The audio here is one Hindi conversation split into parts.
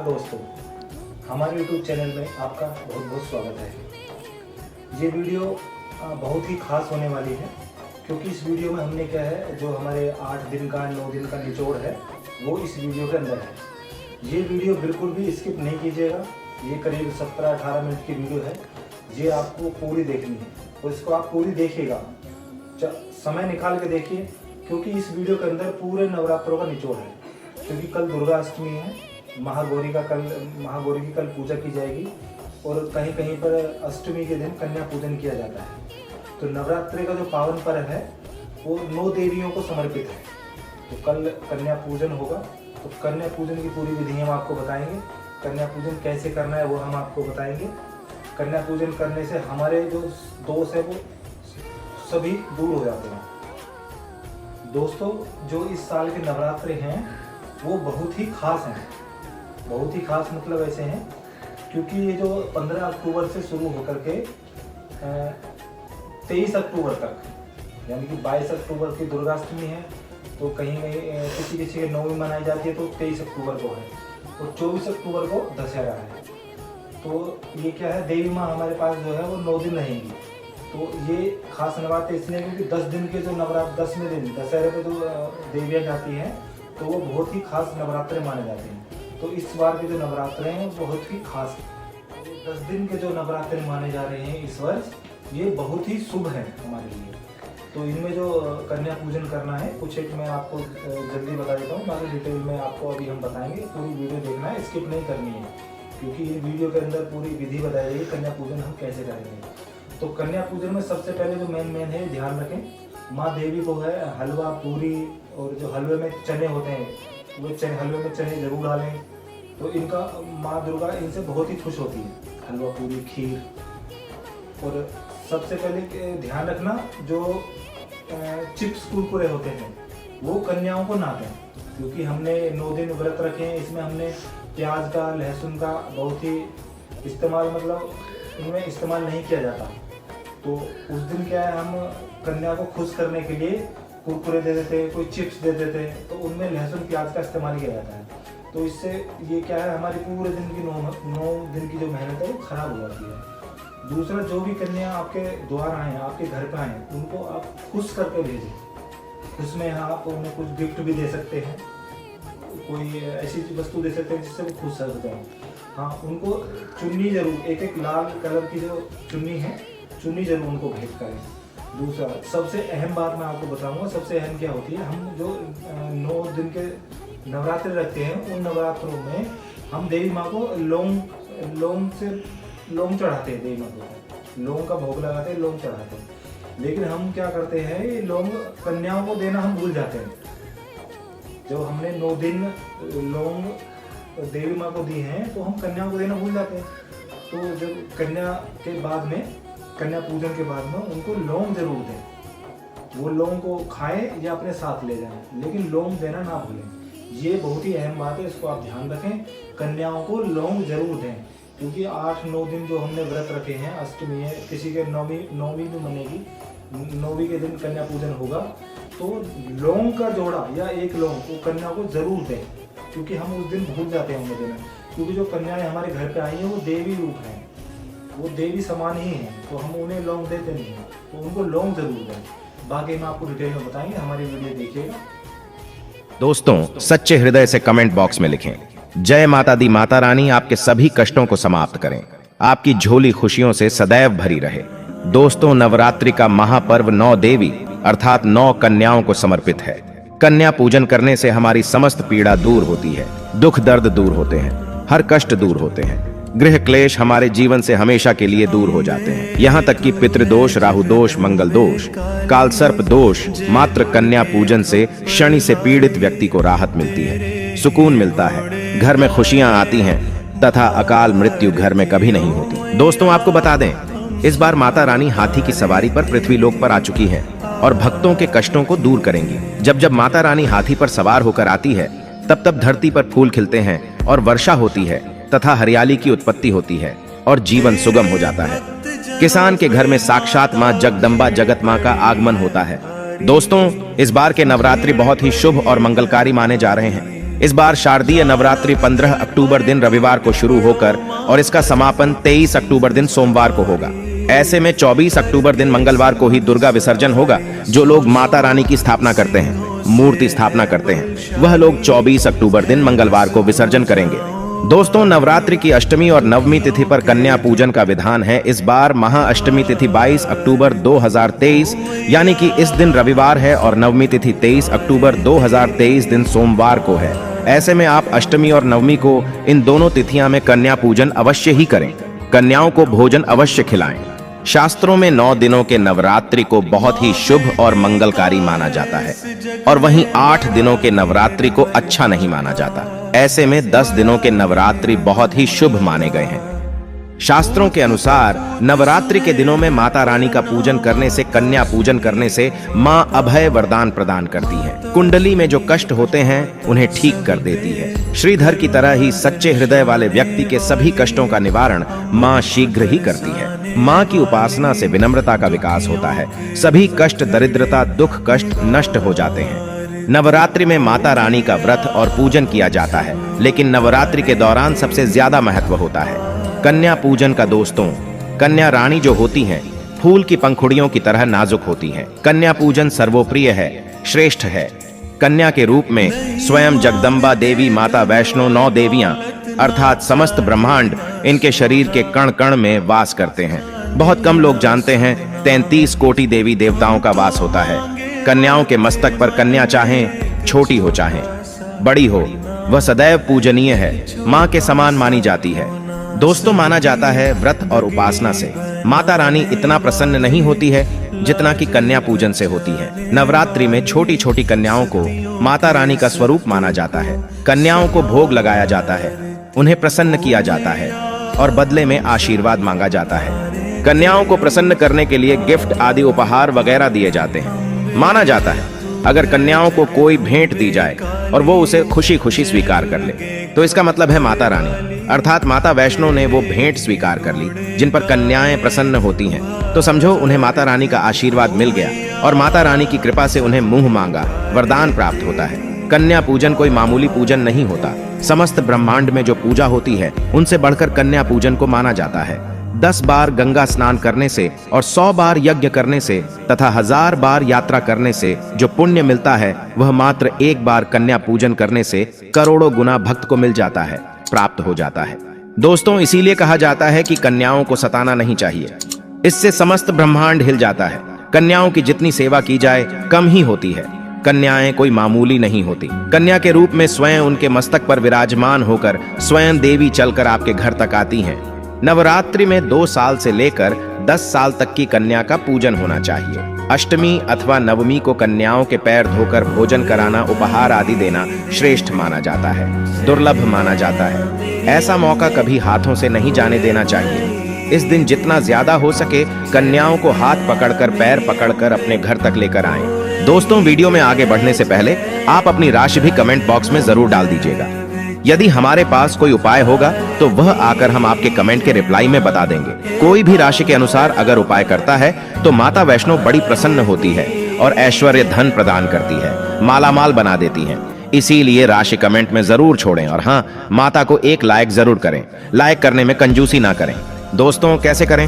नमस्कार दोस्तों, हमारे YouTube चैनल में आपका बहुत बहुत स्वागत है। ये वीडियो बहुत ही खास होने वाली है क्योंकि इस वीडियो में हमने क्या है, जो हमारे 8 दिन का 9 दिन का निचोड़ है वो इस वीडियो के अंदर है। ये वीडियो बिल्कुल भी स्किप नहीं कीजिएगा। ये करीब 17-18 मिनट की वीडियो है। ये आपको पूरी देखनी है और इसको आप पूरी देखिएगा, समय निकाल के देखिए क्योंकि इस वीडियो के अंदर पूरे नवरात्रों का निचोड़ है। क्योंकि कल दुर्गा अष्टमी है, महागौरी की कल पूजा की जाएगी और कहीं कहीं पर अष्टमी के दिन कन्या पूजन किया जाता है। तो नवरात्रि का जो पावन पर्व है वो 9 देवियों को समर्पित है। तो कल कन्या पूजन होगा, तो कन्या पूजन की पूरी विधि हम आपको बताएंगे। कन्या पूजन कैसे करना है वो हम आपको बताएंगे। कन्या पूजन करने से हमारे जो दोष है वो सभी दूर हो जाते हैं। दोस्तों, जो इस साल के नवरात्रे हैं वो बहुत ही खास हैं। बहुत ही खास मतलब ऐसे हैं क्योंकि ये जो 15 अक्टूबर से शुरू होकर के 23 अक्टूबर तक, यानी कि 22 अक्टूबर की दुर्गाष्टमी है, तो कहीं कहीं किसी किसी की नवमी मनाई जाती है तो 23 अक्टूबर को है और 24 अक्टूबर को दशहरा है। तो ये क्या है, देवी माँ हमारे पास जो है वो 9 दिन रहेंगी। तो ये खास नवरात्र इसलिए क्योंकि 10 दिन के जो नवरात्र 10वें दिन दशहरे पे जो देवियाँ जाती हैं तो वो बहुत ही खास नवरात्रे माने जाते हैं। तो इस बार के जो नवरात्रे हैं बहुत ही खास है। 10 दिन के जो नवरात्रे माने जा रहे हैं इस वर्ष, ये बहुत ही शुभ है हमारे लिए। तो इनमें जो कन्या पूजन करना है कुछ एक मैं आपको जल्दी बता देता हूँ, बाकी डिटेल में आपको अभी हम बताएंगे। पूरी वीडियो देखना है, स्किप नहीं करनी है क्योंकि ये वीडियो के अंदर पूरी विधि बताई जाएगी कन्या पूजन हम कैसे करेंगे। तो कन्या पूजन में सबसे पहले जो मेन है, ध्यान रखें, माँ देवी को है हलवा पूरी और जो हलवे में चने होते हैं वो हलवे में चने जरूर डालें। तो इनका माँ दुर्गा इनसे बहुत ही खुश होती है, हलवा पूरी खीर। और सबसे पहले ध्यान रखना, जो चिप्स कुरकुरे होते हैं वो कन्याओं को ना दें क्योंकि हमने 9 दिन व्रत रखे हैं। इसमें हमने प्याज का, लहसुन का बहुत ही इस्तेमाल, मतलब इनमें इस्तेमाल नहीं किया जाता। तो उस दिन क्या है, हम कन्या को खुश करने के लिए कुरकुरे दे देते, कोई चिप्स दे देते, तो उनमें लहसुन प्याज का इस्तेमाल किया जाता है। तो इससे ये क्या है, हमारी पूरे दिन की 9 दिन की जो मेहनत है वो खराब हो जाती है। दूसरा, जो भी कन्या आपके द्वार आए, आपके घर पर आए, उनको आप खुश करके भेजें। उसमें आप उन्हें कुछ गिफ्ट भी दे सकते हैं, कोई ऐसी वस्तु दे सकते हैं जिससे वो खुश हो जाए। हाँ, उनको चुन्नी जरूर, एक लाल कलर की जो चुन्नी है, चुन्नी जरूर उनको भेंट करें। दूसरा, सबसे अहम बात मैं आपको बताऊंगा, सबसे अहम क्या होती है, हम जो 9 दिन के नवरात्रि रखते हैं उन नवरात्रों में हम देवी माँ को लौंग चढ़ाते हैं। देवी माँ को लौंग का भोग लगाते हैं, लौंग चढ़ाते हैं। लेकिन हम क्या करते हैं, ये लौंग कन्याओं को देना हम भूल जाते हैं। जब हमने 9 दिन लौंग देवी माँ को दी हैं तो हम कन्याओं को देना भूल जाते हैं। तो जब कन्या के बाद में, कन्या पूजन के बाद में उनको लौंग जरूर दें। वो लौंग को खाएं या अपने साथ ले जाएं, लेकिन लौंग देना ना भूलें। ये बहुत ही अहम बात है, इसको आप ध्यान रखें। कन्याओं को लौंग जरूर दें क्योंकि 8-9 दिन जो हमने व्रत रखे हैं, अष्टमी है, किसी के नौवीं भी मनेगी, 9वीं के दिन कन्या पूजन होगा, तो लौंग का जोड़ा या एक लौंग वो कन्या को जरूर दें क्योंकि हम उस दिन भूल जाते हैं उन्हें देना। क्योंकि जो कन्याएं हमारे घर पे आई हैं वो देवी रूप हैं, वो देवी समान ही हैं, तो हम उन्हें लौंग देते नहीं हैं, तो उनको लौंग जरूर दें। बाकी हम आपको डिटेल में बताएंगे, हमारी वीडियो देखिएगा। दोस्तों, सच्चे हृदय से कमेंट बॉक्स में लिखें, जय माता दी माता रानी आपके सभी कष्टों को समाप्त करें, आपकी झोली खुशियों से सदैव भरी रहे। दोस्तों, नवरात्रि का महापर्व 9 देवी अर्थात 9 कन्याओं को समर्पित है। कन्या पूजन करने से हमारी समस्त पीड़ा दूर होती है, दुख दर्द दूर होते हैं, हर कष्ट दूर होते हैं, गृह क्लेश हमारे जीवन से हमेशा के लिए दूर हो जाते हैं। यहाँ तक कि पितृदोष, राहु दोष, मंगल दोष, काल सर्प दोष, मात्र कन्या पूजन से शनि से पीड़ित व्यक्ति को राहत मिलती है, सुकून मिलता है, घर में खुशियां आती हैं तथा अकाल मृत्यु घर में कभी नहीं होती। दोस्तों, आपको बता दें, इस बार माता रानी हाथी की सवारी पर पृथ्वी लोक पर आ चुकी है और भक्तों के कष्टों को दूर करेंगी। जब माता रानी हाथी पर सवार होकर आती है तब धरती पर फूल खिलते हैं और वर्षा होती है तथा हरियाली की उत्पत्ति होती है और जीवन सुगम हो जाता है। किसान के घर में साक्षात मां जगदम्बा जगत मां का आगमन होता है। दोस्तों, इस बार के नवरात्रि बहुत ही शुभ और मंगलकारी माने जा रहे हैं। इस बार शारदीय नवरात्रि 15 अक्टूबर दिन रविवार को शुरू होकर और इसका समापन 23 अक्टूबर दिन सोमवार को होगा। ऐसे में 24 अक्टूबर दिन मंगलवार को ही दुर्गा विसर्जन होगा। जो लोग माता रानी की स्थापना करते हैं, मूर्ति स्थापना करते हैं, वह लोग 24 अक्टूबर दिन मंगलवार को विसर्जन करेंगे। दोस्तों, नवरात्रि की अष्टमी और नवमी तिथि पर कन्या पूजन का विधान है। इस बार महाअष्टमी तिथि 22 अक्टूबर 2023 यानी कि इस दिन रविवार है और नवमी तिथि 23 अक्टूबर 2023 दिन सोमवार को है। ऐसे में आप अष्टमी और नवमी को इन दोनों तिथियां में कन्या पूजन अवश्य ही करें। कन्याओं को भोजन अवश्य खिलाएं। शास्त्रों में 9 दिनों के नवरात्रि को बहुत ही शुभ और मंगलकारी माना जाता है और वहीं 8 दिनों के नवरात्रि को अच्छा नहीं माना जाता। ऐसे में 10 दिनों के नवरात्रि बहुत ही शुभ माने गए हैं। शास्त्रों के अनुसार नवरात्रि के दिनों में माता रानी का पूजन करने से, कन्या पूजन करने से मां अभय वरदान प्रदान करती है। कुंडली में जो कष्ट होते हैं उन्हें ठीक कर देती है। श्रीधर की तरह ही सच्चे हृदय वाले व्यक्ति के सभी कष्टों का निवारण मां शीघ्र ही करती है। मां की उपासना से विनम्रता का विकास होता है। सभी कष्ट, दरिद्रता, दुख, कष्ट नष्ट हो जाते हैं। नवरात्रि में माता रानी का व्रत और पूजन किया जाता है, लेकिन नवरात्रि के दौरान सबसे ज्यादा महत्व होता है कन्या पूजन का। दोस्तों, कन्या रानी जो होती हैं, फूल की पंखुड़ियों की तरह नाजुक होती हैं। कन्या पूजन सर्वोप्रिय है, श्रेष्ठ है। कन्या के रूप में स्वयं जगदम्बा देवी, माता वैष्णो, 9 देवियां अर्थात समस्त ब्रह्मांड इनके शरीर के कण कण में वास करते हैं। बहुत कम लोग जानते हैं 33 कोटि देवी देवताओं का वास होता है। कन्याओं के मस्तक पर कन्या चाहें छोटी हो चाहें बड़ी हो, वह सदैव पूजनीय है, मां के समान मानी जाती है। दोस्तों, माना जाता है व्रत और उपासना से माता रानी इतना प्रसन्न नहीं होती है जितना कि कन्या पूजन से होती है। नवरात्रि में छोटी छोटी कन्याओं को माता रानी का स्वरूप माना जाता है। कन्याओं को भोग लगाया जाता है, उन्हें प्रसन्न किया जाता है और बदले में आशीर्वाद मांगा जाता है। कन्याओं को प्रसन्न करने के लिए गिफ्ट आदि उपहार वगैरह दिए जाते हैं। माना जाता है अगर कन्याओं को कोई भेंट दी जाए और वो उसे खुशी खुशी स्वीकार कर ले तो इसका मतलब है माता रानी अर्थात माता वैष्णो ने वो भेंट स्वीकार कर ली। जिन पर कन्याएं प्रसन्न होती हैं तो समझो उन्हें माता रानी का आशीर्वाद मिल गया और माता रानी की कृपा से उन्हें मुंह मांगा वरदान प्राप्त होता है। कन्या पूजन कोई मामूली पूजन नहीं होता। समस्त ब्रह्मांड में जो पूजा होती है उनसे बढ़कर कन्या पूजन को माना जाता है। 10 बार गंगा स्नान करने से और 100 बार यज्ञ करने से तथा 1000 बार यात्रा करने से जो पुण्य मिलता है वह मात्र 1 बार कन्या पूजन करने से करोड़ों गुना भक्त को मिल जाता है, प्राप्त हो जाता है। दोस्तों, इसीलिए कहा जाता है कि कन्याओं को सताना नहीं चाहिए, इससे समस्त ब्रह्मांड हिल जाता है। कन्याओं की जितनी सेवा की जाए कम ही होती है। कन्याएं कोई मामूली नहीं होती। कन्या के रूप में स्वयं उनके मस्तक पर विराजमान होकर स्वयं देवी चलकर आपके घर तक आती हैं। नवरात्रि में 2 साल से लेकर 10 साल तक की कन्या का पूजन होना चाहिए। अष्टमी अथवा नवमी को कन्याओं के पैर धोकर भोजन कराना, उपहार आदि देना श्रेष्ठ माना जाता है, दुर्लभ माना जाता है। ऐसा मौका कभी हाथों से नहीं जाने देना चाहिए। इस दिन जितना ज्यादा हो सके कन्याओं को हाथ पकड़कर, पैर पकड़कर अपने घर तक लेकर आएं। दोस्तों, वीडियो में आगे बढ़ने से पहले आप अपनी राशि भी कमेंट बॉक्स में जरूर डाल दीजिएगा। यदि हमारे पास कोई उपाय होगा तो वह आकर हम आपके कमेंट के रिप्लाई में बता देंगे। कोई भी राशि के अनुसार अगर उपाय करता है तो माता वैष्णो बड़ी प्रसन्न होती है और ऐश्वर्य धन प्रदान करती है, मालामाल बना देती हैं। इसीलिए राशि कमेंट में जरूर छोड़ें और हाँ, माता को एक लाइक जरूर करें। लाइक करने में कंजूसी ना करें। दोस्तों, कैसे करें?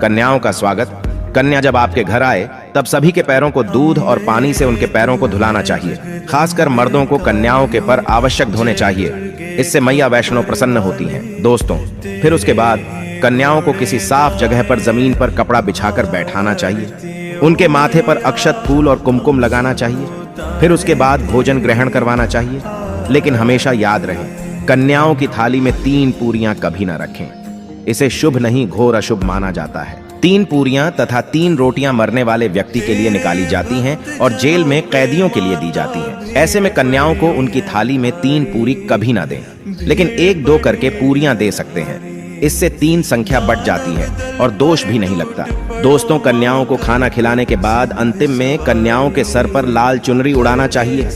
कन्याओं का स्वागत। कन्या जब आपके घर आए तब सभी के पैरों को दूध और पानी से उनके पैरों को धुलाना चाहिए। खासकर मर्दों को कन्याओं के पर आवश्यक धोने चाहिए। इससे मैया वैष्णो प्रसन्न होती हैं। दोस्तों, फिर उसके बाद कन्याओं को किसी साफ जगह पर जमीन पर कपड़ा बिछाकर बैठाना चाहिए। उनके माथे पर अक्षत, फूल और कुमकुम लगाना चाहिए। फिर उसके बाद भोजन ग्रहण करवाना चाहिए। लेकिन हमेशा याद रहे, कन्याओं की थाली में 3 पूरियां कभी ना रखें। इसे शुभ नहीं, घोर अशुभ माना जाता है। 3 पूरियां तथा 3 रोटियां मरने वाले व्यक्ति के लिए निकाली जाती हैं और जेल में कैदियों के लिए दी जाती हैं। ऐसे में कन्याओं को उनकी थाली में 3 पूरी कभी ना दें, लेकिन 1-2 करके पूरियां दे सकते हैं। इससे 3 संख्या बढ़ जाती है और दोष भी नहीं लगता। दोस्तों, कन्याओं को खाना खिलाने के बाद अंतिम में कन्याओं के सर पर लाल चुनरी उड़ाना चाहिए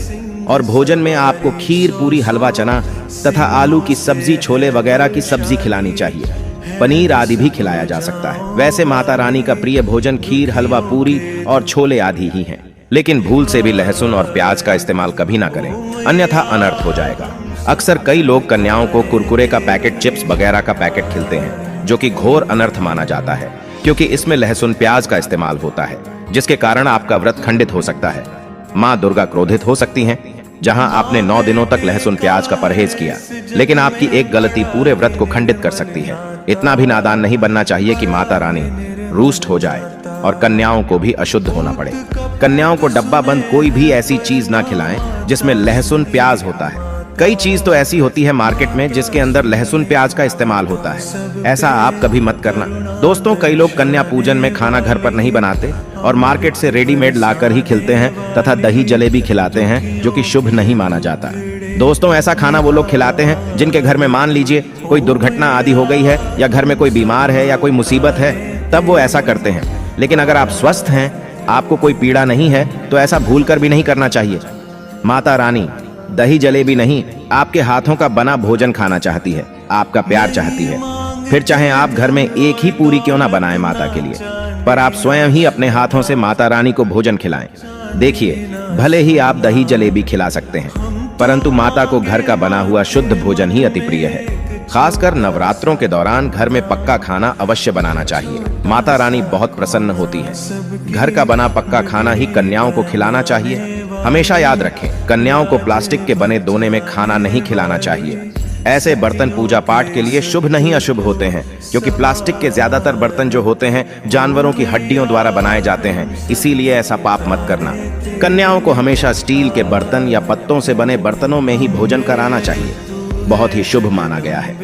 और भोजन में आपको खीर, पूरी, हलवा, चना तथा आलू की सब्जी, छोले वगैरह की सब्जी खिलानी चाहिए। पनीर आदि भी खिलाया जा सकता है। वैसे माता रानी का प्रिय भोजन खीर, हलवा, पूरी और छोले आदि ही हैं। लेकिन भूल से भी लहसुन और प्याज का इस्तेमाल कभी ना करें, अन्यथा अनर्थ हो जाएगा। अक्सर कई लोग कन्याओं को कुरकुरे का पैकेट, चिप्स वगैरह का पैकेट खिलाते हैं, जो कि घोर अनर्थ माना जाता है, क्योंकि इसमें लहसुन प्याज का इस्तेमाल होता है, जिसके कारण आपका व्रत खंडित हो सकता है। माँ दुर्गा क्रोधित हो सकती हैं। जहां आपने 9 दिनों तक लहसुन प्याज का परहेज किया, लेकिन आपकी एक गलती पूरे व्रत को खंडित कर सकती है। इतना भी नादान नहीं बनना चाहिए कि माता रानी रूष्ट हो जाए और कन्याओं को भी अशुद्ध होना पड़े। कन्याओं को डब्बा बंद कोई भी ऐसी चीज ना खिलाएं जिसमें लहसुन प्याज होता है। कई चीज तो ऐसी होती है मार्केट में जिसके अंदर लहसुन प्याज का इस्तेमाल होता है। ऐसा आप कभी मत करना। दोस्तों, कई लोग कन्या पूजन में खाना घर पर नहीं बनाते और मार्केट से रेडीमेड लाकर ही खिलते हैं तथा दही जलेबी खिलाते हैं, जो कि शुभ नहीं माना जाता। दोस्तों, ऐसा खाना वो लोग खिलाते हैं जिनके घर में मान लीजिए कोई दुर्घटना आदि हो गई है या घर में कोई बीमार है या कोई मुसीबत है, तब वो ऐसा करते हैं। लेकिन अगर आप स्वस्थ हैं, आपको कोई पीड़ा नहीं है, तो ऐसा भूल कर भी नहीं करना चाहिए। माता रानी दही जलेबी नहीं, आपके हाथों का बना भोजन खाना चाहती है, आपका प्यार चाहती है। फिर चाहे आप घर में एक ही पूरी क्यों ना बनाएं माता के लिए, पर आप स्वयं ही अपने हाथों से माता रानी को भोजन खिलाएं। देखिए, भले ही आप दही जलेबी खिला सकते हैं, परंतु माता को घर का बना हुआ शुद्ध भोजन ही अति प्रिय है। खासकर नवरात्रों के दौरान घर में पक्का खाना अवश्य बनाना चाहिए। माता रानी बहुत प्रसन्न होती है। घर का बना पक्का खाना ही कन्याओं को खिलाना चाहिए। हमेशा याद रखें, कन्याओं को प्लास्टिक के बने दोने में खाना नहीं खिलाना चाहिए। ऐसे बर्तन पूजा पाठ के लिए शुभ नहीं अशुभ होते हैं, क्योंकि प्लास्टिक के ज्यादातर बर्तन जो होते हैं जानवरों की हड्डियों द्वारा बनाए जाते हैं, इसीलिए ऐसा पाप मत करना। कन्याओं को हमेशा स्टील के बर्तन या पत्तों से बने बर्तनों में ही भोजन कराना चाहिए। बहुत ही शुभ माना गया है।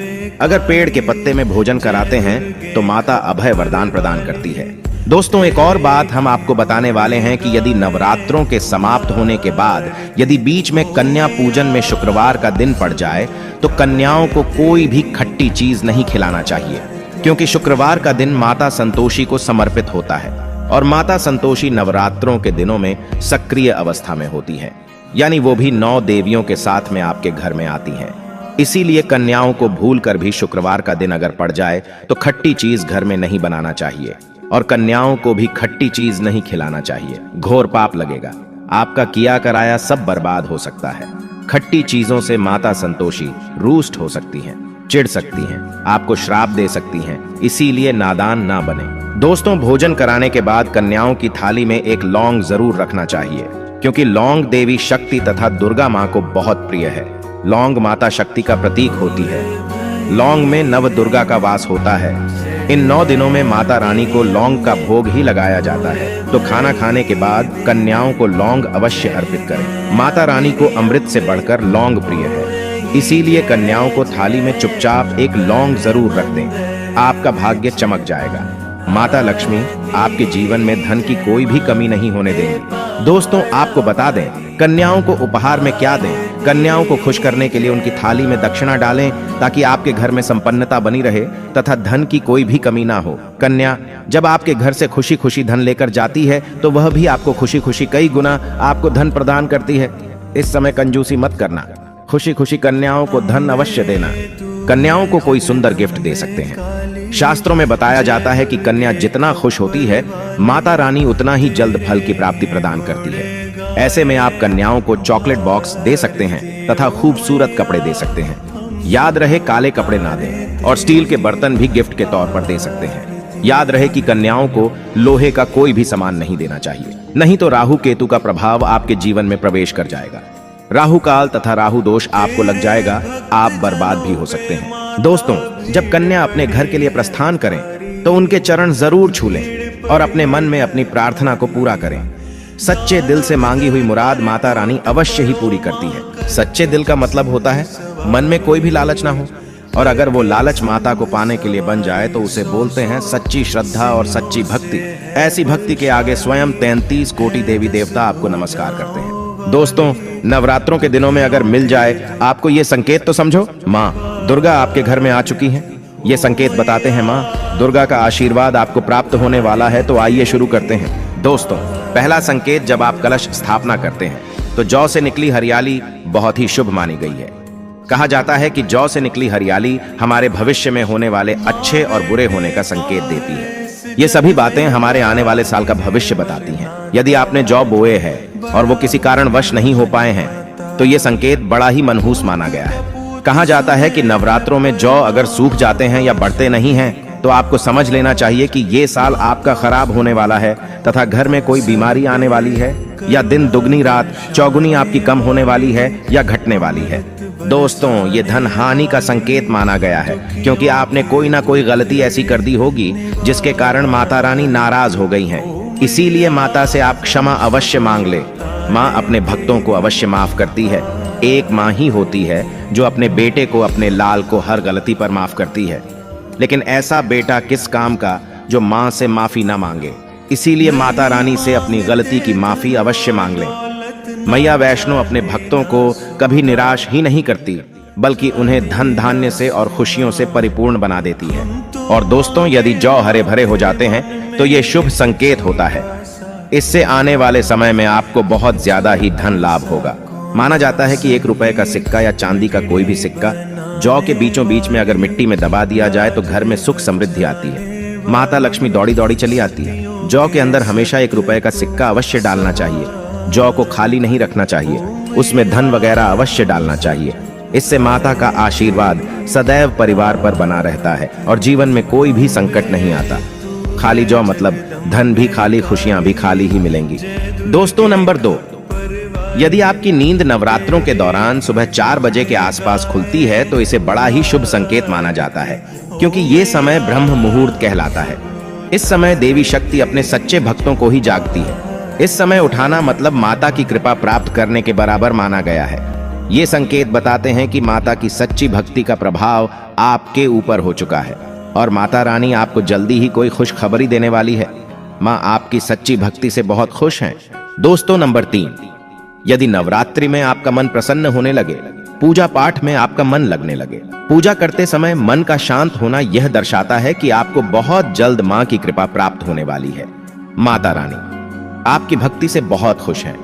अगर पेड़ के पत्ते में भोजन कराते हैं तो माता अभय वरदान प्रदान करती है। दोस्तों, एक और बात हम आपको बताने वाले हैं कि यदि नवरात्रों के समाप्त होने के बाद यदि बीच में कन्या पूजन में शुक्रवार का दिन पड़ जाए तो कन्याओं को कोई भी खट्टी चीज नहीं खिलाना चाहिए, क्योंकि शुक्रवार का दिन माता संतोषी को समर्पित होता है और माता संतोषी नवरात्रों के दिनों में सक्रिय अवस्था में होती है, यानी वो भी 9 देवियों के साथ में आपके घर में आती हैं। इसीलिए कन्याओं को भूल कर भी शुक्रवार का दिन अगर पड़ जाए तो खट्टी चीज घर में नहीं बनाना चाहिए और कन्याओं को भी खट्टी चीज नहीं खिलाना चाहिए। घोर पाप लगेगा, आपका किया कराया सब बर्बाद हो सकता है। खट्टी चीजों से माता संतोषी रूष्ट हो सकती हैं, चिढ़ सकती हैं, आपको श्राप दे सकती हैं, इसीलिए नादान ना बने। दोस्तों, भोजन कराने के बाद कन्याओं की थाली में एक लौंग जरूर रखना चाहिए, क्योंकि लौंग देवी शक्ति तथा दुर्गा माँ को बहुत प्रिय है। लौंग माता शक्ति का प्रतीक होती है। लौंग में नव दुर्गा का वास होता है। इन 9 दिनों में माता रानी को लौंग का भोग ही लगाया जाता है, तो खाना खाने के बाद कन्याओं को लौंग अवश्य अर्पित करें। माता रानी को अमृत से बढ़कर लौंग प्रिय है, इसीलिए कन्याओं को थाली में चुपचाप एक लौंग जरूर रख दें। आपका भाग्य चमक जाएगा। माता लक्ष्मी आपके जीवन में धन की कोई भी कमी नहीं होने देंगी। दोस्तों, आपको बता दें, कन्याओं को उपहार में क्या दें। कन्याओं को खुश करने के लिए उनकी थाली में दक्षिणा डालें, ताकि आपके घर में संपन्नता बनी रहे तथा धन की कोई भी कमी ना हो। कन्या जब आपके घर से खुशी खुशी धन लेकर जाती है तो वह भी आपको खुशी खुशी कई गुना आपको धन प्रदान करती है। इस समय कंजूसी मत करना, खुशी खुशी कन्याओं को धन अवश्य देना। कन्याओं को कोई सुंदर गिफ्ट दे सकते हैं। शास्त्रों में बताया जाता है कि कन्या जितना खुश होती है, माता रानी उतना ही जल्द फल की प्राप्ति प्रदान करती है। ऐसे में आप कन्याओं को चॉकलेट बॉक्स दे सकते हैं तथा खूबसूरत कपड़े दे सकते हैं। याद रहे, काले कपड़े ना दें और स्टील के बर्तन भी गिफ्ट के तौर पर दे सकते हैं। याद रहे कि कन्याओं को लोहे का कोई भी सामान नहीं देना चाहिए, नहीं तो राहु केतु का प्रभाव आपके जीवन में प्रवेश कर जाएगा। राहु काल तथा राहु दोष आपको लग जाएगा, आप बर्बाद भी हो सकते हैं। दोस्तों, जब कन्या अपने घर के लिए प्रस्थान करें तो उनके चरण जरूर छू लें और अपने मन में अपनी प्रार्थना को पूरा करें। सच्चे दिल से मांगी हुई मुराद माता रानी अवश्य ही पूरी करती है। सच्चे दिल का मतलब होता है मन में कोई भी लालच ना हो, और अगर वो लालच माता को पाने के लिए बन जाए तो उसे बोलते हैं सच्ची श्रद्धा और सच्ची भक्ति। ऐसी भक्ति के आगे स्वयं 33 कोटि देवी देवता आपको नमस्कार करते हैं। दोस्तों, नवरात्रों के दिनों में अगर मिल जाए आपको ये संकेत, तो समझो माँ दुर्गा आपके घर में आ चुकी हैं। ये संकेत बताते हैं माँ दुर्गा का आशीर्वाद आपको प्राप्त होने वाला है। तो आइए शुरू करते हैं। दोस्तों, पहला संकेत, जब आप कलश स्थापना करते हैं तो जौ से निकली हरियाली बहुत ही शुभ मानी गई है। कहा जाता है कि जौ से निकली हरियाली हमारे भविष्य में होने वाले अच्छे और बुरे होने का संकेत देती है। ये सभी बातें हमारे आने वाले साल का भविष्य बताती हैं। यदि आपने जौ बोए हैं और वो किसी कारणवश नहीं हो पाए हैं तो ये संकेत बड़ा ही मनहूस माना गया है। कहा जाता है कि नवरात्रों में जौ अगर सूख जाते हैं या बढ़ते नहीं हैं तो आपको समझ लेना चाहिए कि ये साल आपका खराब होने वाला है तथा घर में कोई बीमारी आने वाली है, या दिन दुगनी रात चौगुनी आपकी कम होने वाली है या घटने वाली है। दोस्तों, ये धन हानि का संकेत माना गया है, क्योंकि आपने कोई ना कोई गलती ऐसी कर दी होगी जिसके कारण माता रानी नाराज हो गई हैं। इसीलिए माता से आप क्षमा अवश्य मांग ले। माँ अपने भक्तों को अवश्य माफ करती है। एक माँ ही होती है जो अपने बेटे को, अपने लाल को हर गलती पर माफ करती है, लेकिन ऐसा बेटा किस काम का जो माँ से माफी ना मांगे। इसीलिए माता रानी से अपनी गलती की माफी अवश्य मांग लें। मैया वैष्णो अपने भक्तों को कभी निराश ही नहीं करती, बल्कि उन्हें धन धान्य से और खुशियों से परिपूर्ण बना देती है। और दोस्तों, यदि जौ हरे भरे हो जाते हैं तो ये शुभ संकेत होता है। इससे आने वाले समय में आपको बहुत ज्यादा ही धन लाभ होगा। माना जाता है कि 1 रुपए का सिक्का या चांदी का कोई भी सिक्का जौ के बीचों बीच में अगर मिट्टी में दबा दिया जाए तो घर में सुख समृद्धि आती है। माता लक्ष्मी दौड़ी दौड़ी चली आती है। जौ के अंदर हमेशा 1 रुपए का सिक्का अवश्य डालना चाहिए। जौ को खाली नहीं रखना चाहिए, उसमें धन वगैरह अवश्य डालना चाहिए। इससे माता का आशीर्वाद सदैव परिवार पर बना रहता है और जीवन में कोई भी संकट नहीं आता। खाली जौ मतलब धन भी खाली, खुशियां भी खाली ही मिलेंगी। दोस्तों, नंबर 2, यदि आपकी नींद नवरात्रों के दौरान सुबह 4 बजे के आसपास खुलती है तो इसे बड़ा ही शुभ संकेत माना जाता है, क्योंकि ये समय ब्रह्म मुहूर्त कहलाता है। इस समय देवी शक्ति अपने सच्चे भक्तों को ही जागती है। इस समय उठाना मतलब माता की कृपा प्राप्त करने के बराबर माना गया है। ये संकेत बताते हैं कि माता की सच्ची भक्ति का प्रभाव आपके ऊपर हो चुका है और माता रानी आपको जल्दी ही कोई खुशखबरी देने वाली है। माँ आपकी सच्ची भक्ति से बहुत खुश हैं। दोस्तों, नंबर 3, यदि नवरात्रि में आपका मन प्रसन्न होने लगे, पूजा पाठ में आपका मन लगने लगे, पूजा करते समय मन का शांत होना यह दर्शाता है कि आपको बहुत जल्द माँ की कृपा प्राप्त होने वाली है। माता रानी आपकी भक्ति से बहुत खुश हैं।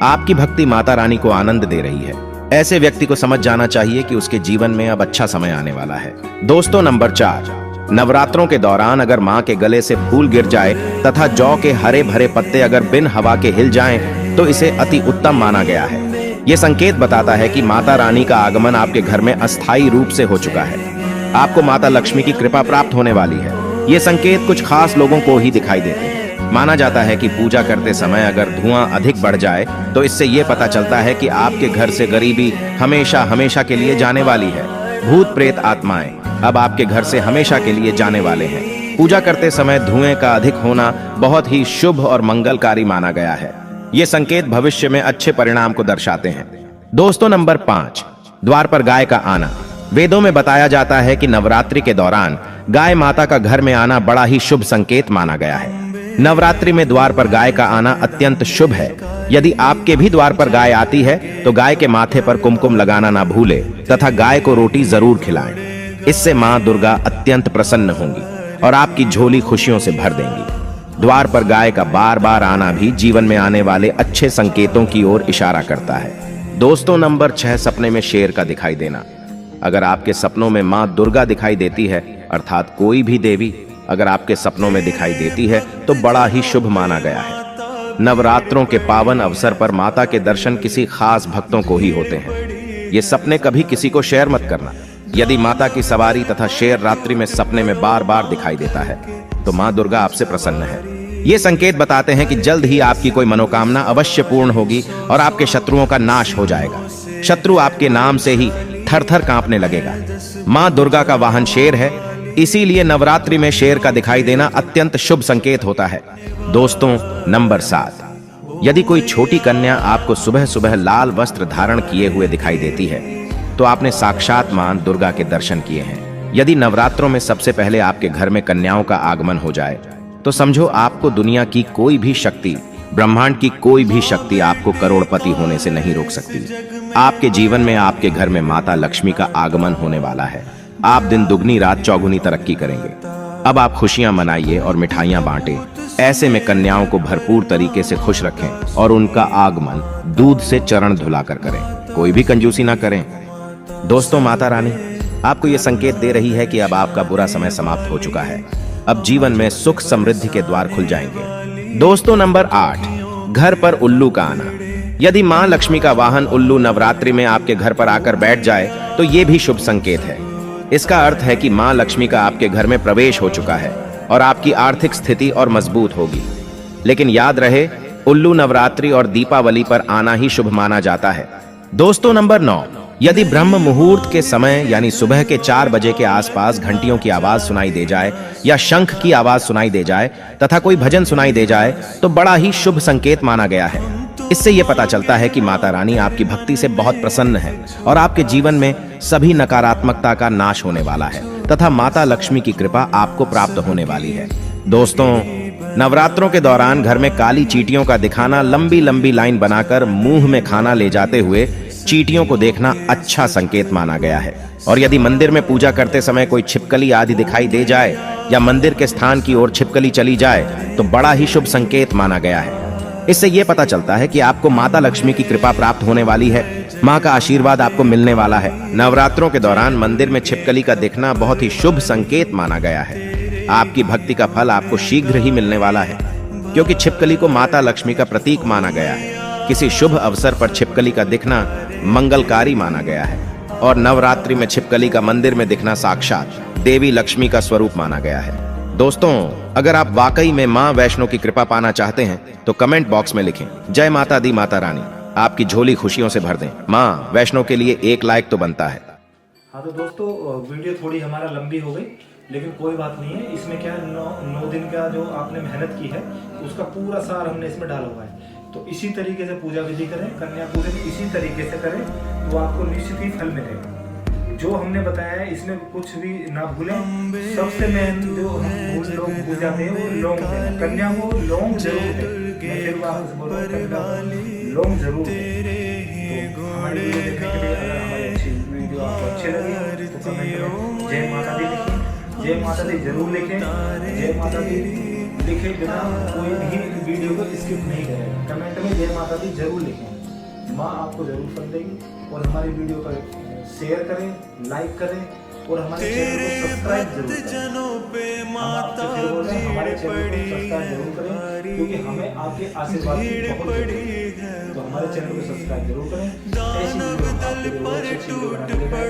आपकी भक्ति माता रानी को आनंद दे रही है। ऐसे व्यक्ति को समझ जाना चाहिए कि उसके जीवन में अब अच्छा समय आने वाला है। दोस्तों, नंबर 4, नवरात्रों के दौरान अगर माँ के गले से फूल गिर जाए तथा जौ के हरे भरे पत्ते अगर बिन हवा के हिल जाएं, तो इसे अति उत्तम माना गया है। यह संकेत बताता है कि माता रानी का आगमन आपके घर में अस्थायी रूप से हो चुका है। आपको माता लक्ष्मी की कृपा प्राप्त होने वाली है। ये संकेत कुछ खास लोगों को ही दिखाई देते हैं। माना जाता है कि पूजा करते समय अगर धुआं अधिक बढ़ जाए तो इससे यह पता चलता है कि आपके घर से गरीबी हमेशा हमेशा के लिए जाने वाली है। भूत प्रेत आत्माएं अब आपके घर से हमेशा के लिए जाने वाले हैं। पूजा करते समय धुएं का अधिक होना बहुत ही शुभ और मंगलकारी माना गया है। ये संकेत भविष्य में अच्छे परिणाम को दर्शाते हैं। दोस्तों, नंबर 5, द्वार पर गाय का आना। वेदों में बताया जाता है कि नवरात्रि के दौरान गाय माता का घर में आना बड़ा ही शुभ संकेत माना गया है। नवरात्रि में द्वार पर गाय का आना अत्यंत शुभ है। यदि आपके भी द्वार पर गाय आती है तो गाय के माथे पर कुमकुम लगाना ना भूले तथा गाय को रोटी जरूर खिलाएं। इससे मां दुर्गा अत्यंत प्रसन्न होंगी और आपकी झोली खुशियों से भर देंगी। द्वार पर गाय का बार बार आना भी जीवन में आने वाले अच्छे संकेतों की ओर इशारा करता है। दोस्तों, नंबर 6, सपने में शेर का दिखाई देना। अगर आपके सपनों में मां दुर्गा दिखाई देती है, अर्थात कोई भी देवी अगर आपके सपनों में दिखाई देती है तो बड़ा ही शुभ माना गया है। नवरात्रों के पावन अवसर पर माता के दर्शन किसी खास भक्तों को ही होते हैं। ये सपने कभी किसी को शेयर मत करना। यदि माता की सवारी तथा शेर रात्रि में सपने में बार बार दिखाई देता है तो मां दुर्गा आपसे प्रसन्न है। ये संकेत बताते हैं कि जल्द ही आपकी कोई मनोकामना अवश्य पूर्ण होगी और आपके शत्रुओं का नाश हो जाएगा। शत्रु आपके नाम से ही थर थर कांपने लगेगा। मां दुर्गा का वाहन शेर है, इसीलिए नवरात्रि में शेर का दिखाई देना अत्यंत शुभ संकेत होता है। दोस्तों, नंबर 7, यदि कोई छोटी कन्या आपको सुबह सुबह लाल वस्त्र धारण किए हुए दिखाई देती है तो आपने साक्षात मां दुर्गा के दर्शन किए हैं। यदि नवरात्रों में सबसे पहले आपके घर में कन्याओं का आगमन हो जाए तो समझो आपको दुनिया की कोई भी शक्ति, ब्रह्मांड की कोई भी शक्ति आपको करोड़पति होने से नहीं रोक सकती। आपके जीवन में, आपके घर में माता लक्ष्मी का आगमन होने वाला है। आप दिन दुगनी रात चौगुनी तरक्की करेंगे। अब आप खुशियां मनाइए और मिठाइयां बांटें। ऐसे में कन्याओं को भरपूर तरीके से खुश रखें और उनका आगमन दूध से चरण धुलाकर करें। कोई भी कंजूसी ना करें। दोस्तों, माता रानी आपको यह संकेत दे रही है कि अब आपका बुरा समय समाप्त हो चुका है। अब जीवन में सुख समृद्धि के द्वार खुल जाएंगे। दोस्तों, नंबर 8, घर पर उल्लू का आना। यदि मां लक्ष्मी का वाहन उल्लू नवरात्रि में आपके घर पर आकर बैठ जाए तो ये भी शुभ संकेत है। इसका अर्थ है कि मां लक्ष्मी का आपके घर में प्रवेश हो चुका है और आपकी आर्थिक स्थिति और मजबूत होगी। लेकिन याद रहे, उल्लू नवरात्रि और दीपावली पर आना ही शुभ माना जाता है। दोस्तों, नंबर 9, यदि ब्रह्म मुहूर्त के समय यानी सुबह के 4 बजे के आसपास घंटियों की आवाज सुनाई दे जाए या शंख की आवाज सुनाई दे जाए तथा कोई भजन सुनाई दे जाए तो बड़ा ही शुभ संकेत माना गया है। इससे यह पता चलता है कि माता रानी आपकी भक्ति से बहुत प्रसन्न है और आपके जीवन में सभी नकारात्मकता का नाश होने वाला है तथा माता लक्ष्मी की कृपा आपको प्राप्त होने वाली है। दोस्तों, नवरात्रों के दौरान घर में काली चींटियों का दिखाना, लंबी लंबी लाइन बनाकर मुंह में खाना ले जाते हुए चींटियों को देखना अच्छा संकेत माना गया है। और यदि मंदिर में पूजा करते समय कोई छिपकली आदि दिखाई दे जाए या मंदिर के स्थान की ओर छिपकली चली जाए तो बड़ा ही शुभ संकेत माना गया है। इससे यह पता चलता है कि आपको माता लक्ष्मी की कृपा प्राप्त होने वाली है, मां का आशीर्वाद आपको मिलने वाला है। नवरात्रों के दौरान मंदिर में छिपकली का दिखना बहुत ही शुभ संकेत माना गया है। आपकी भक्ति का फल आपको शीघ्र ही मिलने वाला है, क्योंकि छिपकली को माता लक्ष्मी का प्रतीक माना गया है। किसी शुभ अवसर पर छिपकली का दिखना मंगलकारी माना गया है और नवरात्रि में छिपकली का मंदिर में दिखना साक्षात देवी लक्ष्मी का स्वरूप माना गया है। दोस्तों, अगर आप वाकई में मां वैष्णो की कृपा पाना चाहते हैं तो कमेंट बॉक्स में लिखें, जय माता दी माता रानी आपकी झोली खुशियों से भर दें। मां वैष्णो के लिए 1 लाइक तो बनता है। हाँ तो दोस्तों, वीडियो थोड़ी हमारा लंबी हो गई, लेकिन कोई बात नहीं है। इसमें क्या है, 9 दिन का जो आपने मेहनत की है उसका पूरा सार हमने इसमें डाला हुआ है। तो इसी तरीके से पूजा विधि करें, कन्या पूजन इसी तरीके से करें तो आपको निश्चित ही फल मिलेगा। जो हमने बताया है इसमें कुछ भी ना भूलें। सबसे मेन जो हम लोग भूल जाते हैं वो लौंग देना। कन्या को लौंग जरूर दें। मैं फिर वापस बोल रहा हूं, कन्या को लौंग जरूर दें। तो हमारी वीडियो देखने के लिए, अगर हमारी वीडियो आपको अच्छी लगी तो कमेंट में जय माता दी लिखें, जय माता दी जरूर लिखें। जय माता दी लिखे बिना कोई भी वीडियो को स्किप नहीं करें। कमेंट में जय माता दी जरूर लिखें, माँ आपको जरूर फल देगी। और हमारी वीडियो पर शेयर करें, लाइक करें और हमारे चैनल को सब्सक्राइब जरूर करें। हम आपसे फिर बोल रहे हैं, हमारे चैनल को सब्सक्राइब जरूर करें, क्योंकि हमें आपके आशीर्वाद की बहुत जरूरत है। तो हमारे चैनल को सब्सक्राइब जरूर करें। ऐसी वीडियो हम आपके लिए और अच्छी वीडियो बनाने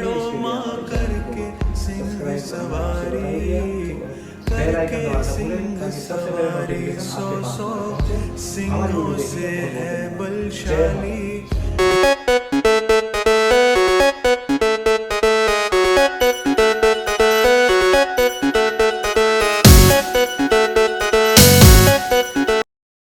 के लिए इसके लिए हमारे चैनल को सब्सक्राइब करना, बेल आइकन दबाना ना भूलें ताकि सबसे पहले नोटिफिकेशन आपके पास पहुंचे। हमारी वीडियो देखने के लिए बहुत बहुत धन्यवाद। जय माता दी।